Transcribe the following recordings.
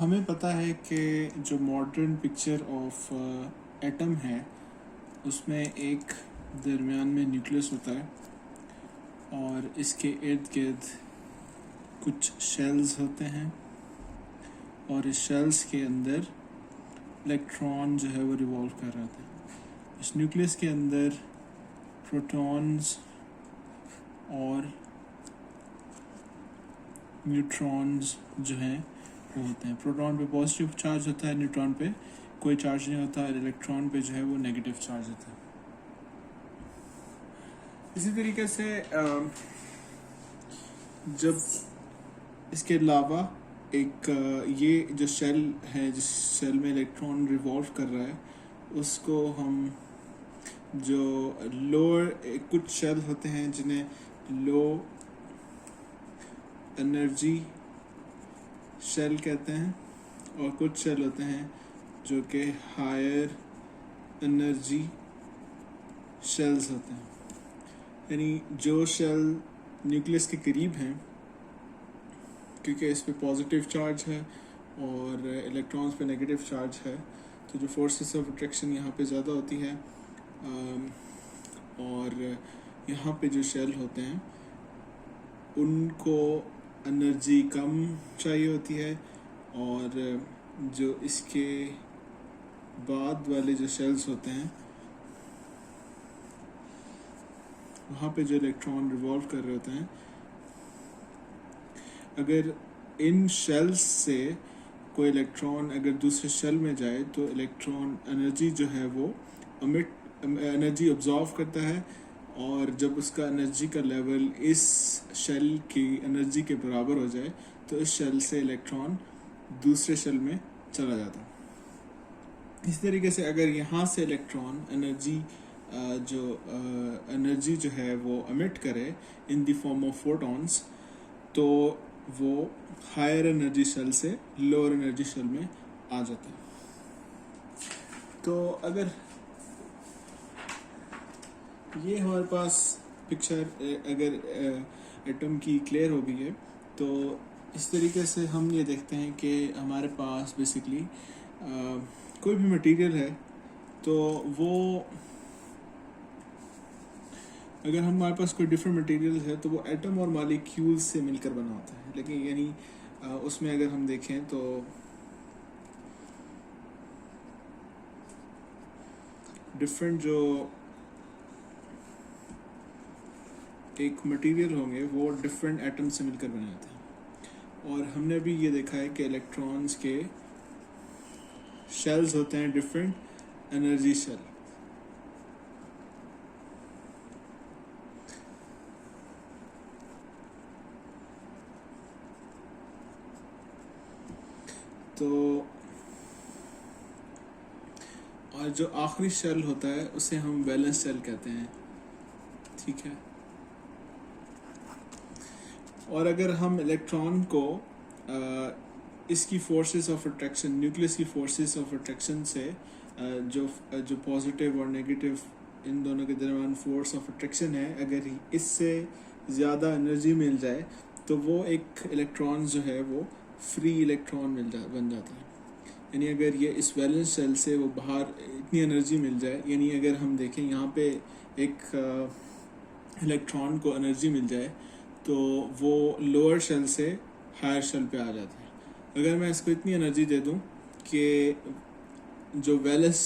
हमें पता है कि जो मॉडर्न पिक्चर ऑफ एटम है उसमें एक दरमियान में न्यूक्लियस होता है और इसके इर्द गिर्द कुछ शेल्स होते हैं और इस शेल्स के अंदर इलेक्ट्रॉन जो है वो रिवॉल्व कर रहे होते हैं। इस न्यूक्लियस के अंदर प्रोटॉन्स और न्यूट्रॉन्स जो हैं वो होते हैं। प्रोटॉन पे पॉजिटिव चार्ज होता है, न्यूट्रॉन पे कोई चार्ज नहीं होता और इलेक्ट्रॉन पे जो है वो नेगेटिव चार्ज होता है। इसी तरीके से जब इसके अलावा एक ये जो शेल है, जिस शेल में इलेक्ट्रॉन रिवॉल्व कर रहा है, उसको हम जो लोअर कुछ शेल होते हैं जिन्हें लो एनर्जी शेल कहते हैं और कुछ शेल होते हैं जो कि हायर एनर्जी शेल्स होते हैं। यानी जो शेल न्यूक्लियस के करीब हैं, क्योंकि इस पे पॉजिटिव चार्ज है और इलेक्ट्रॉन्स पे नेगेटिव चार्ज है, तो जो फोर्सेस ऑफ अट्रैक्शन यहाँ पे ज़्यादा होती है और यहाँ पे जो शेल होते हैं उनको एनर्जी कम चाहिए होती है और जो इसके बाद वाले जो शेल्स होते हैं वहाँ पे जो इलेक्ट्रॉन रिवॉल्व कर रहे होते हैं, अगर इन शेल्स से कोई इलेक्ट्रॉन अगर दूसरे शेल में जाए तो इलेक्ट्रॉन एनर्जी जो है वो एनर्जी ऑब्जॉर्व करता है और जब उसका एनर्जी का लेवल इस शेल की एनर्जी के बराबर हो जाए तो इस शेल से इलेक्ट्रॉन दूसरे शेल में चला जाता है। इस तरीके से अगर यहाँ से इलेक्ट्रॉन एनर्जी जो है वो एमिट करे in the form of photons, तो वो हायर एनर्जी शेल से लोअर एनर्जी शेल में आ जाता है। तो अगर ये हमारे पास पिक्चर अगर एटम की क्लियर हो गई है, तो इस तरीके से हम ये देखते हैं कि हमारे पास बेसिकली कोई भी मटेरियल है तो वो अगर हमारे पास कोई डिफरेंट मटेरियल है तो वो एटम और मॉलिक्यूल्स से मिलकर बना होता है। लेकिन यानी उसमें अगर हम देखें तो डिफरेंट जो एक मटेरियल होंगे वो डिफरेंट एटम से मिलकर बने होते हैं। और हमने भी ये देखा है कि इलेक्ट्रॉन्स के शेल्स होते हैं डिफरेंट एनर्जी शेल। तो और जो आखिरी शेल होता है उसे हम वैलेंस शेल कहते हैं, ठीक है। और अगर हम इलेक्ट्रॉन को इसकी फोर्सेस ऑफ अट्रैक्शन, न्यूक्लियस की फोर्सेस ऑफ अट्रैक्शन से जो पॉजिटिव और नेगेटिव इन दोनों के दरमियान फोर्स ऑफ अट्रैक्शन है, अगर इससे ज़्यादा एनर्जी मिल जाए तो वो एक इलेक्ट्रॉन जो है वो फ्री इलेक्ट्रॉन बन जाता है। यानी अगर ये इस वैलेंस शेल से वो बाहर इतनी एनर्जी मिल जाए, यानी अगर हम देखें यहाँ पे एक इलेक्ट्रॉन को एनर्जी मिल जाए तो वो लोअर शेल से हायर शेल पे आ जाता है। अगर मैं इसको इतनी एनर्जी दे दूँ कि जो वैलेंस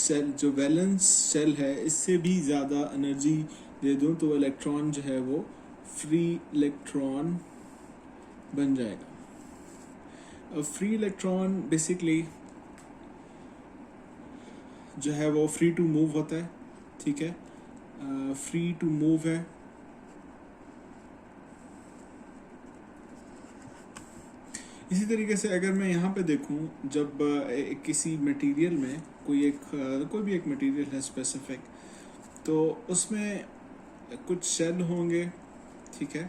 शेल है इससे भी ज़्यादा एनर्जी दे दूँ तो इलेक्ट्रॉन जो है वो फ्री इलेक्ट्रॉन बन जाएगा। फ्री इलेक्ट्रॉन बेसिकली जो है वो फ्री टू मूव होता है, ठीक है। फ्री टू मूव है। इसी तरीके से अगर मैं यहाँ पे देखूँ, जब किसी मटेरियल में कोई भी एक मटेरियल है स्पेसिफिक, तो उसमें कुछ शेल होंगे, ठीक है।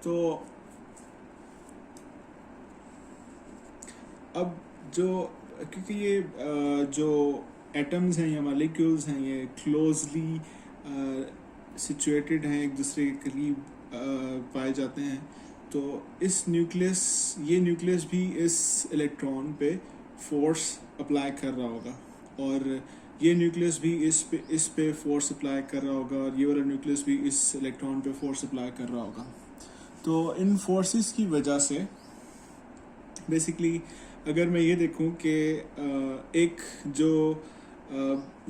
तो अब क्योंकि ये जो एटम्स हैं या मॉलिक्यूल्स हैं ये क्लोजली सिचुएटेड हैं, एक दूसरे के करीब पाए जाते हैं। तो ये न्यूक्लियस भी इस इलेक्ट्रॉन पे फोर्स अप्लाई कर रहा होगा, और ये न्यूक्लियस भी इस पे फोर्स अप्लाई कर रहा होगा, और ये वाला न्यूक्लियस भी इस इलेक्ट्रॉन पे फोर्स अप्लाई कर रहा होगा। तो इन फोर्सेस की वजह से बेसिकली अगर मैं ये देखूं कि एक जो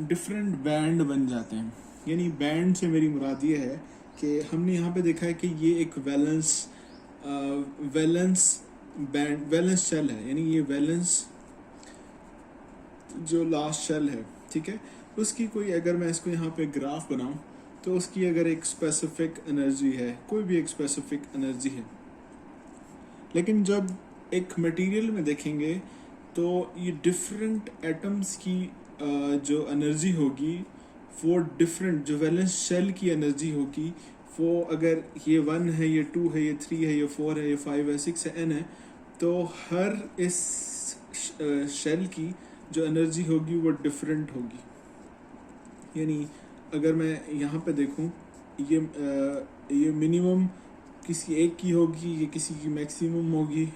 डिफरेंट बैंड बन जाते हैं, यानी बैंड से मेरी मुराद ये है कि हमने यहाँ पे देखा है कि ये एक वैलेंस शेल है, यानी ये वैलेंस जो लास्ट शेल है, ठीक है, उसकी कोई, अगर मैं इसको यहाँ पे ग्राफ बनाऊं तो उसकी अगर एक स्पेसिफिक एनर्जी है, कोई भी एक स्पेसिफिक एनर्जी है, लेकिन जब एक मटेरियल में देखेंगे तो ये डिफरेंट एटम्स की जो एनर्जी होगी वो डिफरेंट, जो वैलेंस शेल की एनर्जी होगी वो, अगर ये 1 है, ये 2 है, ये 3 है, ये 4 है, ये 5 है, 6 है, n है, तो हर इस शेल की जो एनर्जी होगी वो डिफरेंट होगी। यानी अगर मैं यहाँ पे देखूँ, ये मिनिमम किसी एक की होगी, ये किसी की मैक्सिमम होगी,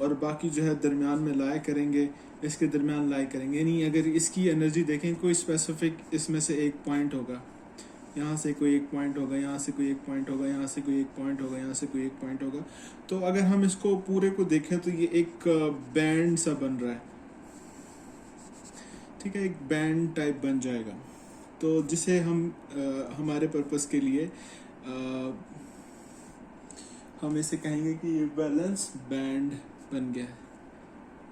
और बाकी जो है दरमियान में लाई करेंगे, इसके दरमियान लाई करेंगे। यानी अगर इसकी एनर्जी देखें, कोई स्पेसिफिक इसमें से एक पॉइंट होगा, यहाँ से कोई एक पॉइंट होगा, यहाँ से कोई एक पॉइंट होगा, यहाँ से कोई एक पॉइंट होगा, यहाँ से कोई एक पॉइंट होगा। तो अगर हम इसको पूरे को देखें तो ये एक बैंड सा बन रहा है, ठीक है, एक बैंड टाइप बन जाएगा। तो जिसे हम हमारे पर्पस के लिए हम इसे कहेंगे कि ये वैलेंस बैंड बन गया है,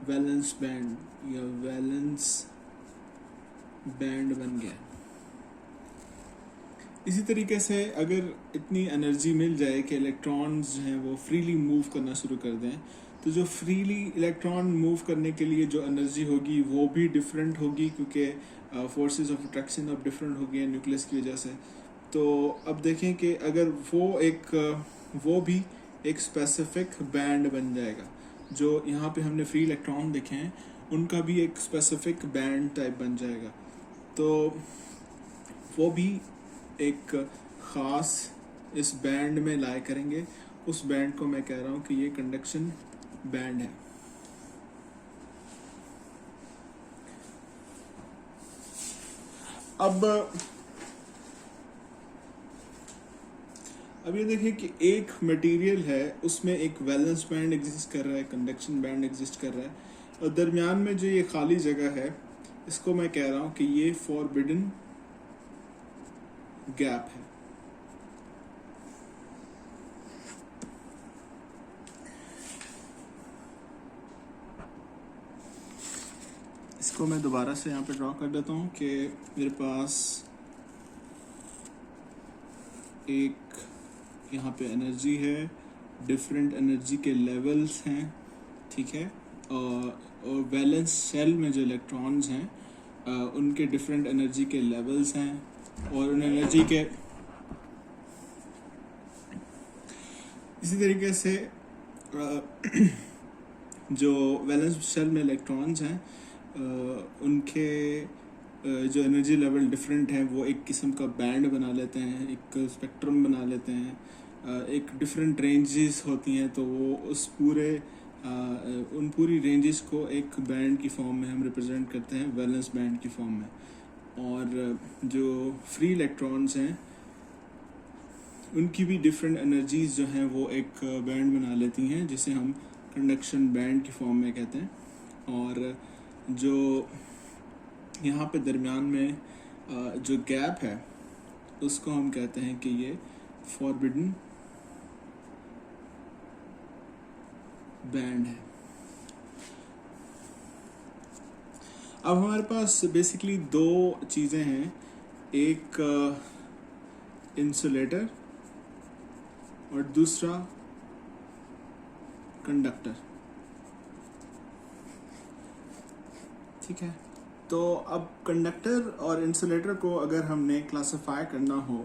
वैलेंस बैंड या वैलेंस बैंड बन गया। इसी तरीके से अगर इतनी एनर्जी मिल जाए कि इलेक्ट्रॉन्स जो हैं वो फ्रीली मूव करना शुरू कर दें, तो जो फ्रीली इलेक्ट्रॉन मूव करने के लिए जो एनर्जी होगी वो भी डिफरेंट होगी, क्योंकि फोर्सेस ऑफ अट्रैक्शन अब डिफरेंट हो गए न्यूक्लियस की वजह से। तो अब देखें कि अगर वो भी एक स्पेसिफिक बैंड बन जाएगा, जो यहाँ पे हमने फ्री इलेक्ट्रॉन देखे हैं उनका भी एक स्पेसिफिक बैंड टाइप बन जाएगा। तो वो भी एक ख़ास इस बैंड में लाए करेंगे। उस बैंड को मैं कह रहा हूँ कि ये कंडक्शन बैंड है। अब ये देखिए कि एक मटेरियल है, उसमें एक वैलेंस बैंड एग्जिस्ट कर रहा है, कंडक्शन बैंड एग्जिस्ट कर रहा है, और दरमियान में जो ये खाली जगह है इसको मैं कह रहा हूँ कि ये फॉरबिडन गैप है। इसको मैं दोबारा से यहाँ पे ड्रॉ कर देता हूँ कि मेरे पास एक यहाँ पे एनर्जी है, डिफरेंट एनर्जी के लेवल्स हैं, ठीक है, और वैलेंस शेल में जो इलेक्ट्रॉन्स हैं उनके डिफरेंट एनर्जी के लेवल्स हैं, और उन एनर्जी के इसी तरीके से जो वैलेंस शेल में इलेक्ट्रॉन्स हैं उनके जो एनर्जी लेवल डिफरेंट हैं, वो एक किस्म का बैंड बना लेते हैं, एक स्पेक्ट्रम बना लेते हैं, एक डिफरेंट रेंजेस होती हैं, तो वो उस उन पूरी रेंजेस को एक बैंड की फॉर्म में हम रिप्रेजेंट करते हैं, वैलेंस बैंड की फॉर्म में। और जो फ्री इलेक्ट्रॉन्स हैं उनकी भी डिफरेंट एनर्जीज जो हैं वो एक बैंड बना लेती हैं, जिसे हम कंडक्शन बैंड की फॉर्म में कहते हैं। और जो यहाँ पे दरमियान में जो गैप है उसको हम कहते हैं कि ये फॉरबिडन बैंड है। अब हमारे पास बेसिकली दो चीज़ें हैं, एक इंसुलेटर और दूसरा कंडक्टर, ठीक है। तो अब कंडक्टर और इंसुलेटर को अगर हमने क्लासिफाई करना हो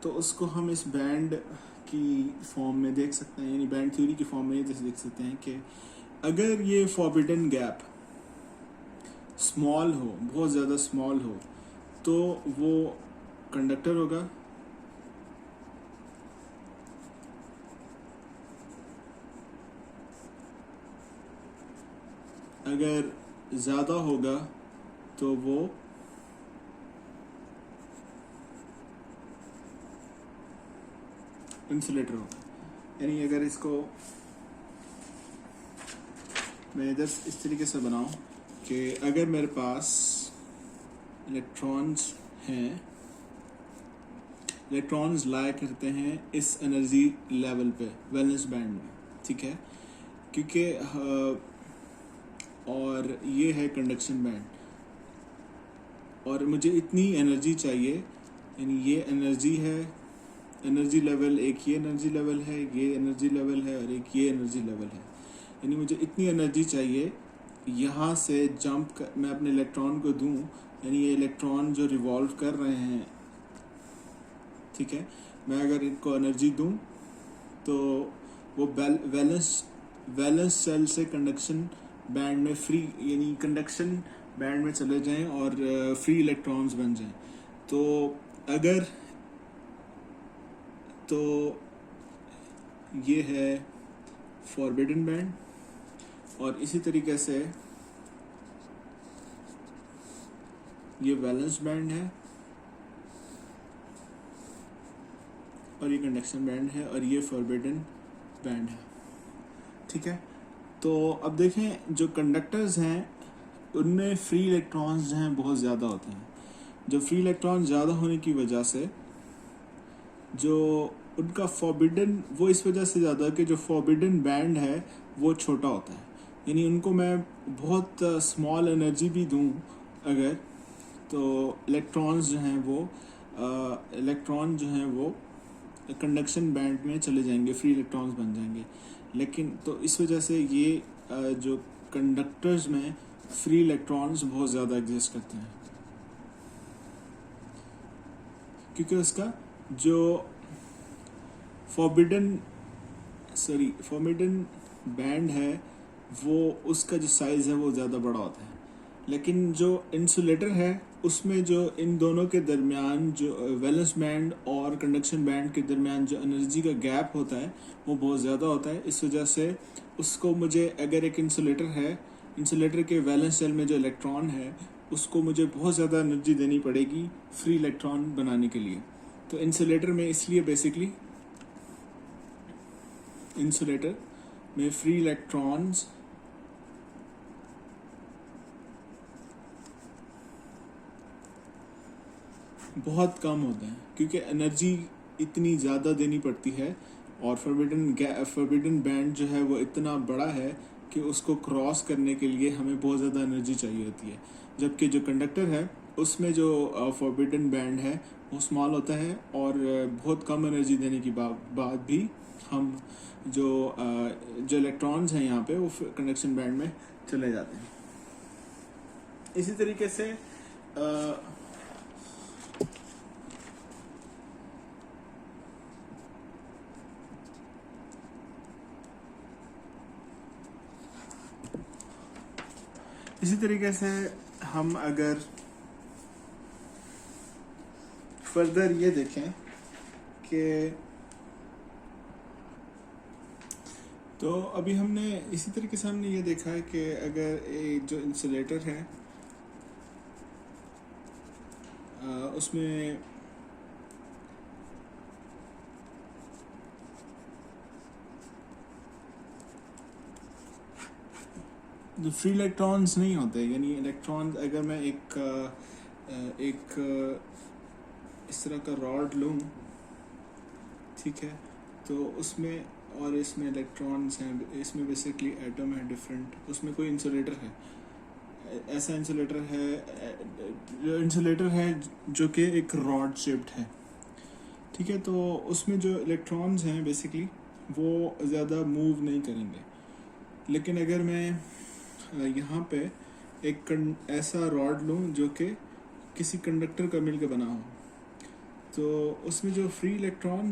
तो उसको हम इस बैंड की फॉर्म में देख सकते हैं, यानी बैंड थ्योरी की फॉर्म में ये देख सकते हैं कि अगर ये फॉरबिडन गैप स्मॉल हो, बहुत ज़्यादा स्मॉल हो, तो वो कंडक्टर होगा, अगर ज़्यादा होगा तो वो इंसुलेटर होगा। यानी अगर इसको मैं इधर इस तरीके से बनाऊं कि अगर मेरे पास इलेक्ट्रॉन्स हैं, इलेक्ट्रॉन्स लाया करते हैं इस एनर्जी लेवल पे वैलेंस बैंड में, ठीक है, क्योंकि और ये है कंडक्शन बैंड, और मुझे इतनी एनर्जी चाहिए, यानी ये एनर्जी है, एनर्जी लेवल, एक ये एनर्जी लेवल है, ये एनर्जी लेवल है, और एक ये एनर्जी लेवल है, यानी मुझे इतनी एनर्जी चाहिए यहाँ से जंप मैं अपने इलेक्ट्रॉन को दूं, यानी ये इलेक्ट्रॉन जो रिवॉल्व कर रहे हैं, ठीक है, मैं अगर इनको एनर्जी दूं तो वो वैलेंस सेल से कंडक्शन बैंड में फ्री, यानी कंडक्शन बैंड में चले जाएं और फ्री इलेक्ट्रॉन्स बन जाएं। तो अगर तो ये है फॉरबिडन बैंड, और इसी तरीके से ये वैलेंस बैंड है, और ये कंडक्शन बैंड है, और ये फॉरबिडन बैंड है, ठीक है। तो अब देखें, जो कंडक्टर्स हैं उनमें फ्री इलेक्ट्रॉन्स जो हैं बहुत ज़्यादा होते हैं। जो फ्री इलेक्ट्रॉन ज़्यादा होने की वजह से जो उनका फॉरबिडन, वो इस वजह से ज़्यादा कि जो फॉरबिडन बैंड है वो छोटा होता है, यानी उनको मैं बहुत स्मॉल एनर्जी भी दूं अगर, तो इलेक्ट्रॉन जो हैं वो कंडक्शन बैंड में चले जाएंगे, फ्री इलेक्ट्रॉन्स बन जाएंगे। लेकिन तो इस वजह से ये जो कंडक्टर्स में फ्री इलेक्ट्रॉन्स बहुत ज़्यादा एग्जिस्ट करते हैं, क्योंकि उसका जो फॉरबिडन बैंड है वो, उसका जो साइज़ है वो ज़्यादा बड़ा होता है। लेकिन जो इंसुलेटर है उसमें जो इन दोनों के दरमियान, जो वैलेंस बैंड और कंडक्शन बैंड के दरमियान जो एनर्जी का गैप होता है वो बहुत ज़्यादा होता है। इस वजह से उसको मुझे, अगर एक इंसुलेटर है, इंसुलेटर के वैलेंस सेल में जो इलेक्ट्रॉन है उसको मुझे बहुत ज़्यादा एनर्जी देनी पड़ेगी फ्री इलेक्ट्रॉन बनाने के लिए। तो इंसुलेटर में इसलिए बेसिकली इंसुलेटर में फ्री इलेक्ट्रॉन्स बहुत कम होते हैं, क्योंकि एनर्जी इतनी ज़्यादा देनी पड़ती है, और फॉरबिडन बैंड जो है वो इतना बड़ा है कि उसको क्रॉस करने के लिए हमें बहुत ज़्यादा एनर्जी चाहिए होती है। जबकि जो कंडक्टर है उसमें जो फॉरबिडन बैंड है वो स्मॉल होता है, और बहुत कम एनर्जी देने की बाद भी हम जो इलेक्ट्रॉन्स हैं यहाँ पे वो कंडक्शन बैंड में चले जाते हैं। इसी तरीके से हम अगर फर्दर ये देखें कि, तो अभी हमने इसी तरीके से हमने ये देखा है कि अगर एक जो इंसुलेटर है उसमें जो फ्री इलेक्ट्रॉन्स नहीं होते, यानी इलेक्ट्रॉन्स, अगर मैं एक इस तरह का रॉड लूँ, ठीक है, तो उसमें और इसमें इलेक्ट्रॉन्स हैं, इसमें बेसिकली एटम है डिफरेंट, उसमें कोई इंसुलेटर है, ऐसा इंसुलेटर है जो कि एक रॉड शेप्ड है, ठीक है। तो उसमें जो इलेक्ट्रॉन्स हैं बेसिकली वो ज़्यादा मूव नहीं करेंगे। लेकिन अगर मैं यहाँ पे एक ऐसा रॉड लूँ जो कि किसी कंडक्टर का मिल के बना हो, तो उसमें जो फ्री इलेक्ट्रॉन